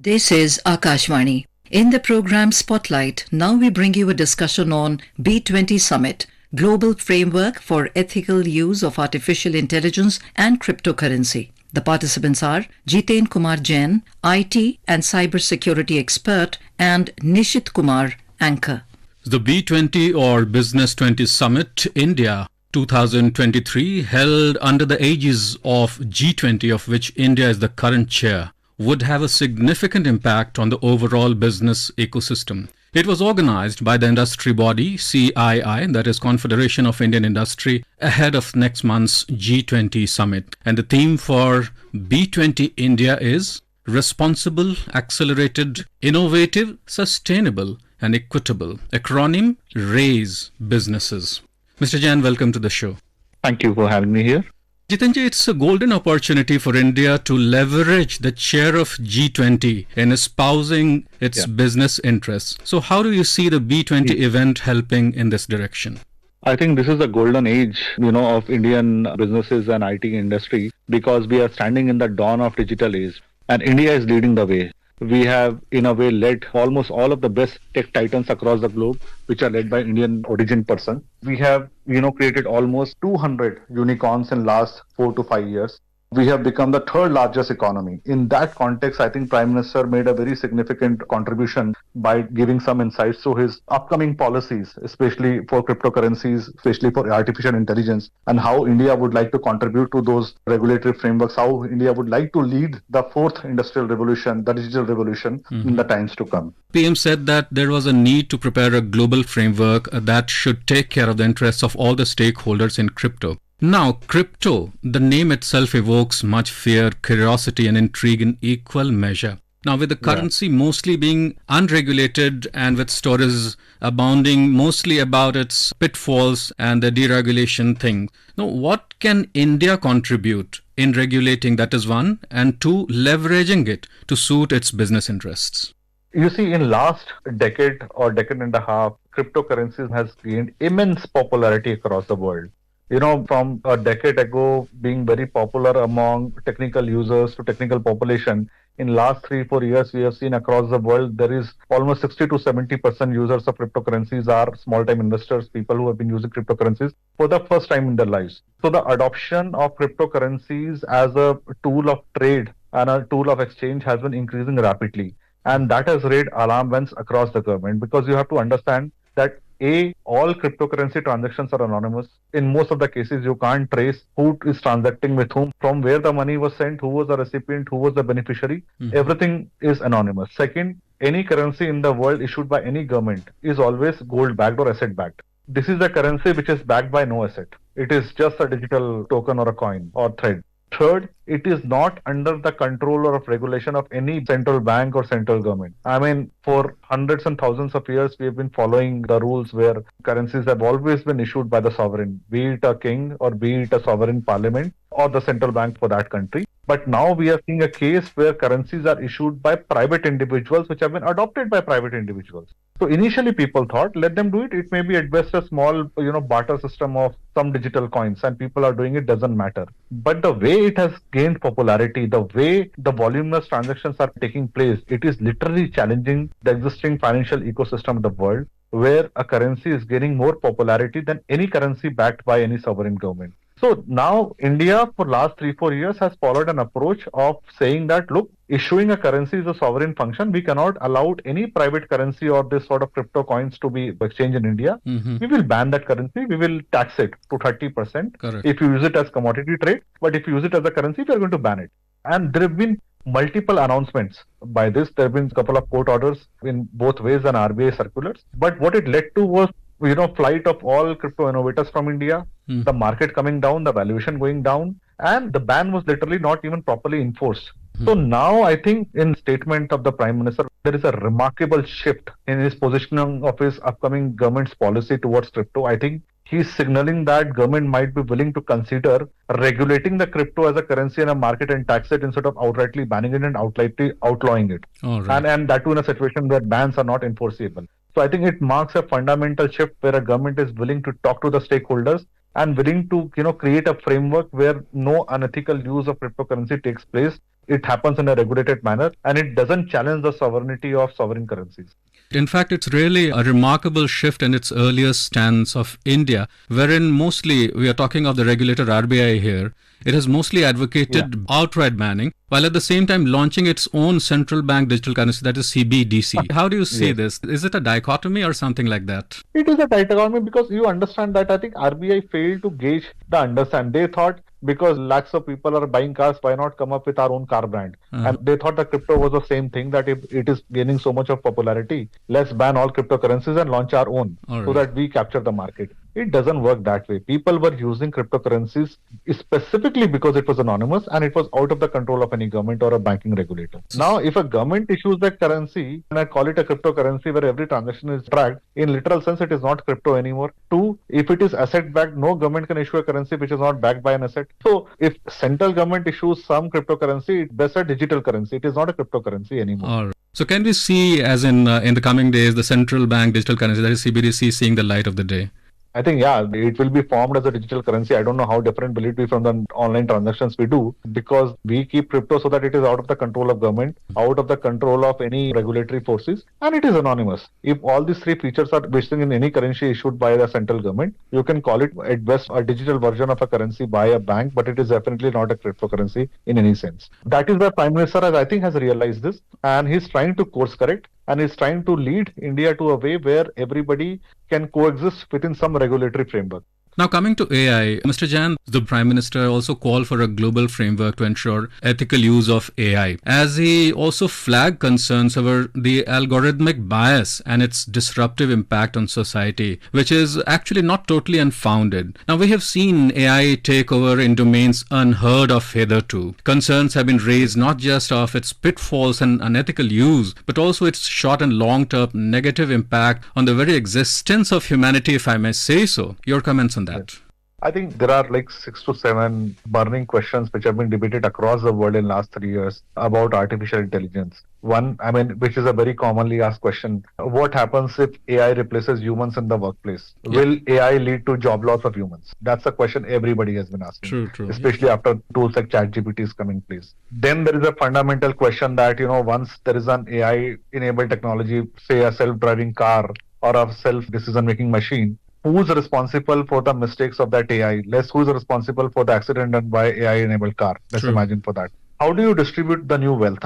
This is Akashvani. In the program Spotlight, now we bring you a discussion on B-20 Summit, Global Framework for Ethical Use of Artificial Intelligence and Cryptocurrency. The participants are Jiten Kumar Jain, IT and Cybersecurity Expert, and Nishit Kumar, Anchor. The B-20 or Business 20 Summit India 2023, held under the aegis of G20, of which India is the current chair, would have a significant impact on the overall business ecosystem. It was organized by the industry body CII, that is Confederation of Indian Industry, ahead of next month's G20 summit. And the theme for B20 India is Responsible, Accelerated, Innovative, Sustainable and Equitable. Acronym RAISE Businesses. Mr. Jain, welcome to the show. Thank you for having me here. Jitanji, it's a golden opportunity for India to leverage the chair of G20 in espousing its business interests. So how do you see the B20 event helping in this direction? I think this is a golden age, of Indian businesses and IT industry, because we are standing in the dawn of digital age and India is leading the way. We have, in a way, led almost all of the best tech titans across the globe, which are led by Indian origin person. We have, created almost 200 unicorns in last 4 to 5 years. We have become the third largest economy. In that context, I think Prime Minister made a very significant contribution by giving some insights to his upcoming policies, especially for cryptocurrencies, especially for artificial intelligence, and how India would like to contribute to those regulatory frameworks, how India would like to lead the fourth industrial revolution, the digital revolution, in the times to come. PM said that there was a need to prepare a global framework that should take care of the interests of all the stakeholders in crypto. Now, crypto, the name itself evokes much fear, curiosity and intrigue in equal measure. Now, with the currency mostly being unregulated and with stories abounding mostly about its pitfalls and the deregulation thing, now what can India contribute in regulating, that is one, and two, leveraging it to suit its business interests? You see, in last decade or decade and a half, cryptocurrencies has gained immense popularity across the world. From a decade ago being very popular among technical users to technical population, in last 3-4 years, we have seen across the world, there is almost 60 to 70% users of cryptocurrencies are small-time investors, people who have been using cryptocurrencies for the first time in their lives. So the adoption of cryptocurrencies as a tool of trade and a tool of exchange has been increasing rapidly. And that has raised alarm bells across the government, because you have to understand that all cryptocurrency transactions are anonymous. In most of the cases, you can't trace who is transacting with whom, from where the money was sent, who was the recipient, who was the beneficiary. Everything is anonymous. Second, any currency in the world issued by any government is always gold-backed or asset-backed. This is a currency which is backed by no asset. It is just a digital token or a coin or thread. Third, it is not under the control or of regulation of any central bank or central government. I mean, for hundreds and thousands of years, we have been following the rules where currencies have always been issued by the sovereign, be it a king or be it a sovereign parliament or the central bank for that country. But now we are seeing a case where currencies are issued by private individuals, which have been adopted by private individuals. So initially people thought, let them do it. It may be at best a small, barter system of some digital coins, and people are doing it, doesn't matter. But the way it has gained popularity, the way the voluminous transactions are taking place, it is literally challenging the existing financial ecosystem of the world, where a currency is gaining more popularity than any currency backed by any sovereign government. So now India for last 3-4 years has followed an approach of saying that, look, issuing a currency is a sovereign function. We cannot allow any private currency or this sort of crypto coins to be exchanged in India. We will ban that currency. We will tax it to 30%. Correct. If you use it as commodity trade. But if you use it as a currency, we are going to ban it. And there have been multiple announcements by this. There have been a couple of court orders in both ways and RBI circulars. But what it led to was flight of all crypto innovators from India, the market coming down, the valuation going down, and the ban was literally not even properly enforced. So now I think in statement of the Prime Minister, there is a remarkable shift in his positioning of his upcoming government's policy towards crypto. I think he's signaling that government might be willing to consider regulating the crypto as a currency in a market and tax it instead of outrightly banning it and outrightly outlawing it. And that too in a situation where bans are not enforceable. So I think it marks a fundamental shift where a government is willing to talk to the stakeholders and willing to create a framework where no unethical use of cryptocurrency takes place it happens in a regulated manner, and it doesn't challenge the sovereignty of sovereign currencies. In fact, it's really a remarkable shift in its earlier stance of India, wherein mostly we are talking of the regulator RBI here. It has mostly advocated outright banning, while at the same time launching its own central bank digital currency, that is CBDC. How do you see Yes. this? Is it a dichotomy or something like that? It is a dichotomy because you understand that I think RBI failed to gauge the understand. They thought because lakhs of people are buying cars, why not come up with our own car brand? And they thought that crypto was the same thing, that if it is gaining so much of popularity, let's ban all cryptocurrencies and launch our own All so right. that we capture the market. It doesn't work that way. People were using cryptocurrencies specifically because it was anonymous and it was out of the control of any government or a banking regulator. Now, if a government issues that currency, and I call it a cryptocurrency where every transaction is tracked, in literal sense, it is not crypto anymore. Two, if it is asset backed, no government can issue a currency which is not backed by an asset. So, if central government issues some cryptocurrency, that's a digital currency. It is not a cryptocurrency anymore. All right. So can we see, as in the coming days, the central bank digital currency, that is CBDC, seeing the light of the day? I think, yeah, it will be formed as a digital currency. I don't know how different will it be from the online transactions we do, because we keep crypto so that it is out of the control of government, out of the control of any regulatory forces, and it is anonymous. If all these three features are missing in any currency issued by the central government, you can call it at best a digital version of a currency by a bank, but it is definitely not a cryptocurrency in any sense. That is where Prime Minister, I think, has realized this, and he's trying to course correct. And is trying to lead India to a way where everybody can coexist within some regulatory framework. Now, coming to AI, Mr. Jan, the Prime Minister also called for a global framework to ensure ethical use of AI, as he also flagged concerns over the algorithmic bias and its disruptive impact on society, which is actually not totally unfounded. Now, we have seen AI take over in domains unheard of hitherto. Concerns have been raised not just of its pitfalls and unethical use, but also its short and long-term negative impact on the very existence of humanity, if I may say so. Your comments on that? I think there are like 6 to 7 burning questions which have been debated across the world in last 3 years about artificial intelligence. One, which is a very commonly asked question: what happens if AI replaces humans in the workplace? Will AI lead to job loss of humans? That's a question everybody has been asking. True. Especially after tools like ChatGPT is come in place. Then there is a fundamental question that, once there is an AI-enabled technology, say a self-driving car or a self-decision-making machine, who's responsible for the mistakes of that AI? Who's responsible for the accident done by AI-enabled car? Let's imagine for that. How do you distribute the new wealth?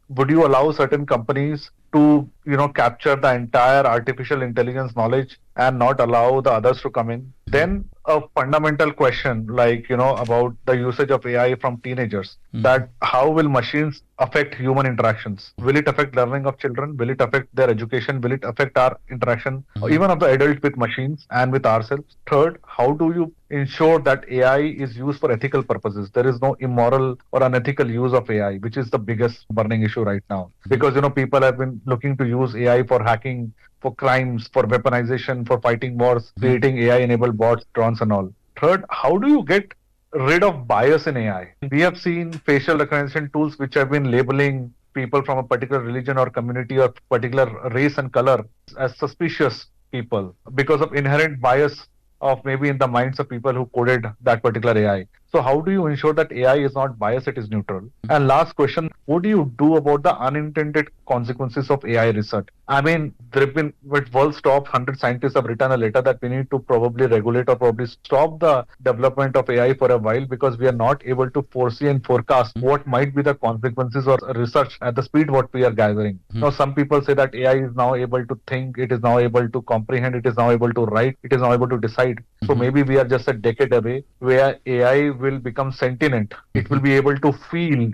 Would you allow certain companies to, capture the entire artificial intelligence knowledge and not allow the others to come in? Then a fundamental question like, about the usage of AI from teenagers, that how will machines affect human interactions? Will it affect learning of children? Will it affect their education? Will it affect our interaction, even of the adult with machines and with ourselves? Third, how do you ensure that AI is used for ethical purposes? There is no immoral or unethical use of AI, which is the biggest burning issue right now. Because, people have been looking to use AI for hacking, for crimes, for weaponization, for fighting wars, creating AI-enabled bots, drones and all. Third, how do you get rid of bias in AI? We have seen facial recognition tools which have been labeling people from a particular religion or community or particular race and color as suspicious people because of inherent bias of maybe in the minds of people who coded that particular AI. So how do you ensure that AI is not biased, it is neutral? And last question, what do you do about the unintended consequences of AI research? There have been, with world's top 100 scientists have written a letter that we need to probably regulate or probably stop the development of AI for a while, because we are not able to foresee and forecast what might be the consequences or research at the speed what we are gathering. Now, some people say that AI is now able to think, it is now able to comprehend, it is now able to write, it is now able to decide. So maybe we are just a decade away where AI will become sentient. It will be able to feel,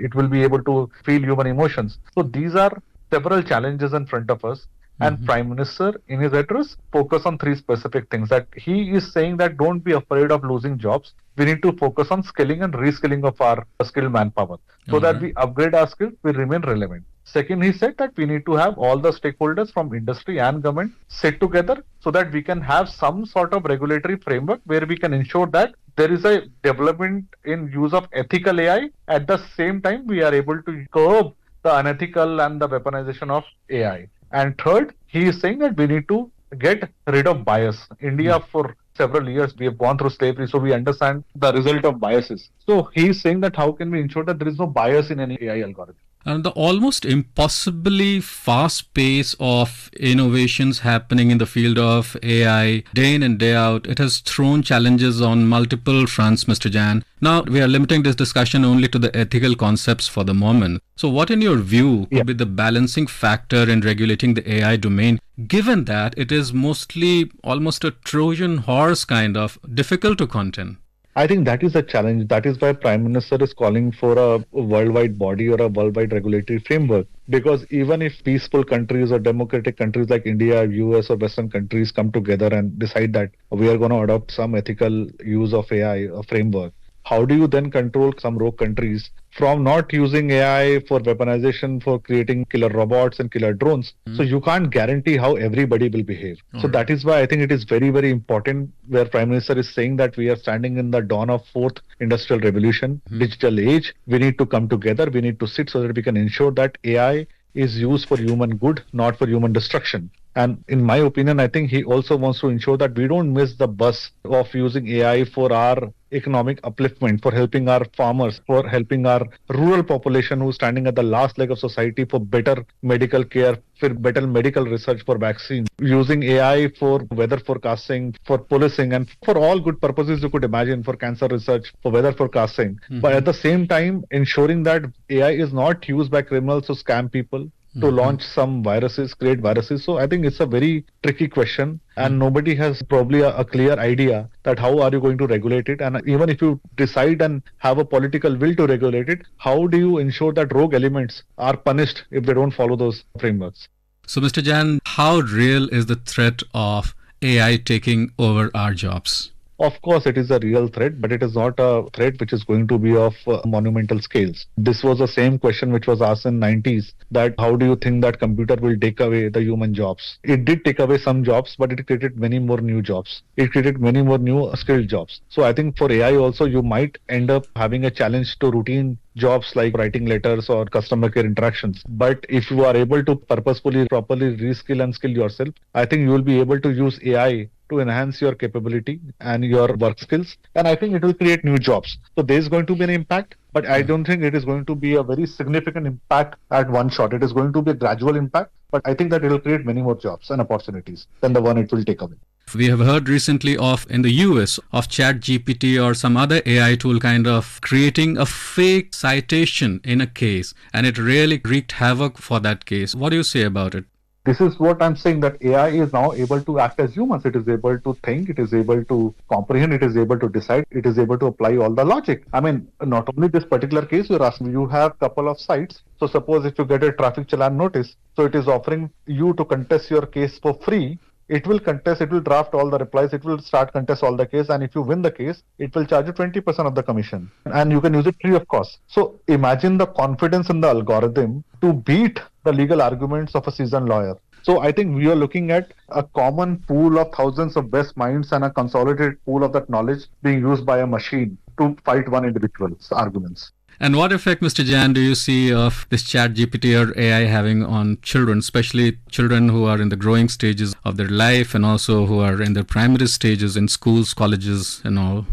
human emotions. So these are several challenges in front of us. And Prime Minister, in his address, focus on 3 specific things. That he is saying that don't be afraid of losing jobs. We need to focus on skilling and reskilling of our skilled manpower so that we upgrade our skills, we remain relevant. Second, he said that we need to have all the stakeholders from industry and government sit together so that we can have some sort of regulatory framework where we can ensure that there is a development in use of ethical AI. At the same time, we are able to curb the unethical and the weaponization of AI. And third, he is saying that we need to get rid of bias. India for several years we have gone through slavery, so we understand the result of biases. So he's saying that how can we ensure that there is no bias in any AI algorithm? And the almost impossibly fast pace of innovations happening in the field of AI day in and day out, it has thrown challenges on multiple fronts, Mr. Jan. Now, we are limiting this discussion only to the ethical concepts for the moment. So what, in your view, could be the balancing factor in regulating the AI domain, given that it is mostly almost a Trojan horse kind of difficult to contain? I think that is a challenge. That is why Prime Minister is calling for a worldwide body or a worldwide regulatory framework. Because even if peaceful countries or democratic countries like India, US or Western countries come together and decide that we are going to adopt some ethical use of AI, a framework, how do you then control some rogue countries from not using AI for weaponization, for creating killer robots and killer drones? So you can't guarantee how everybody will behave. So that is why I think it is very, very important where Prime Minister is saying that we are standing in the dawn of fourth industrial revolution, digital age. We need to come together. We need to sit so that we can ensure that AI is used for human good, not for human destruction. And in my opinion, I think he also wants to ensure that we don't miss the bus of using AI for our economic upliftment, for helping our farmers, for helping our rural population who's standing at the last leg of society, for better medical care, for better medical research, for vaccines, using AI for weather forecasting, for policing, and for all good purposes you could imagine, for cancer research, for weather forecasting. But at the same time, ensuring that AI is not used by criminals to scam people, to launch some viruses, create viruses. So I think it's a very tricky question, and nobody has probably a clear idea that how are you going to regulate it. And even if you decide and have a political will to regulate it, how do you ensure that rogue elements are punished if they don't follow those frameworks? So, Mr. Jan, how real is the threat of AI taking over our jobs? Of course, it is a real threat, but it is not a threat which is going to be of monumental scales. This was the same question which was asked in 90s, that how do you think that computer will take away the human jobs? It did take away some jobs, but it created many more new jobs. It created many more new skilled jobs. So I think for AI also, you might end up having a challenge to routine jobs like writing letters or customer care interactions. But if you are able to purposefully, properly reskill and skill yourself, I think you will be able to use AI to enhance your capability and your work skills. And I think it will create new jobs. So there is going to be an impact, but I don't think it is going to be a very significant impact at one shot. It is going to be a gradual impact, but I think that it will create many more jobs and opportunities than the one it will take away. We have heard recently of, in the US, of ChatGPT or some other AI tool kind of creating a fake citation in a case, and it really wreaked havoc for that case. What do you say about it? This is what I'm saying, that AI is now able to act as humans. It is able to think, it is able to comprehend, it is able to decide, it is able to apply all the logic. I mean, not only this particular case you're asking, you have a couple of sites. So suppose if you get a traffic challan notice, so it is offering you to contest your case for free. It will contest, it will draft all the replies, it will start contest all the case, and if you win the case, it will charge you 20% of the commission. And you can use it free of cost. So imagine the confidence in the algorithm to beat the legal arguments of a seasoned lawyer. So I think we are looking at a common pool of thousands of best minds and a consolidated pool of that knowledge being used by a machine to fight one individual's arguments. And what effect, Mr. Jan, do you see of this ChatGPT or AI having on children, especially children who are in the growing stages of their life and also who are in their primary stages in schools, colleges and all?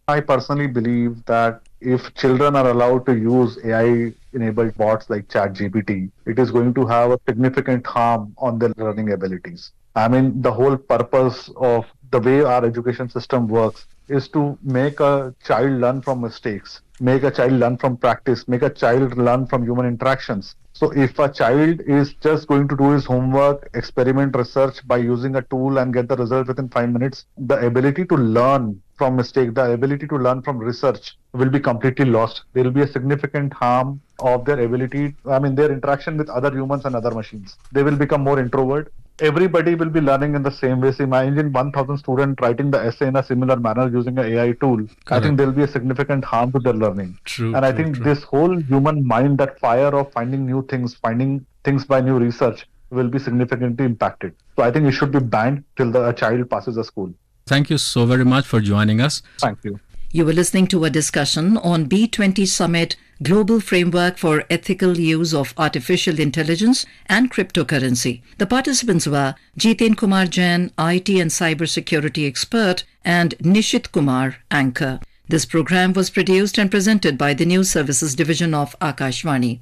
I personally believe that if children are allowed to use AI-enabled bots like ChatGPT, it is going to have a significant harm on their learning abilities. I mean, the whole purpose of the way our education system works is to make a child learn from mistakes, make a child learn from practice, make a child learn from human interactions. So if a child is just going to do his homework, experiment, research by using a tool and get the result within 5 minutes, the ability to learn from mistake, the ability to learn from research will be completely lost. There will be a significant harm of their ability, their interaction with other humans and other machines. They will become more introvert. Everybody will be learning in the same way. So imagine 1,000 students writing the essay in a similar manner using an AI tool. Correct. I think there will be a significant harm to their learning. I think this whole human mind, that fire of finding new things, finding things by new research, will be significantly impacted. So I think it should be banned till a child passes a school. Thank you so very much for joining us. Thank you. You were listening to a discussion on B-20 Summit Global Framework for Ethical Use of Artificial Intelligence and Cryptocurrency. The participants were Jiten Kumar Jain, IT and Cybersecurity Expert, and Nishit Kumar, anchor. This program was produced and presented by the News Services Division of Akashvani.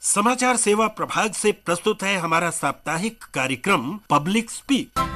समाचार सेवा प्रभाग से प्रस्तुत है हमारा साप्ताहिक कार्यक्रम public speak.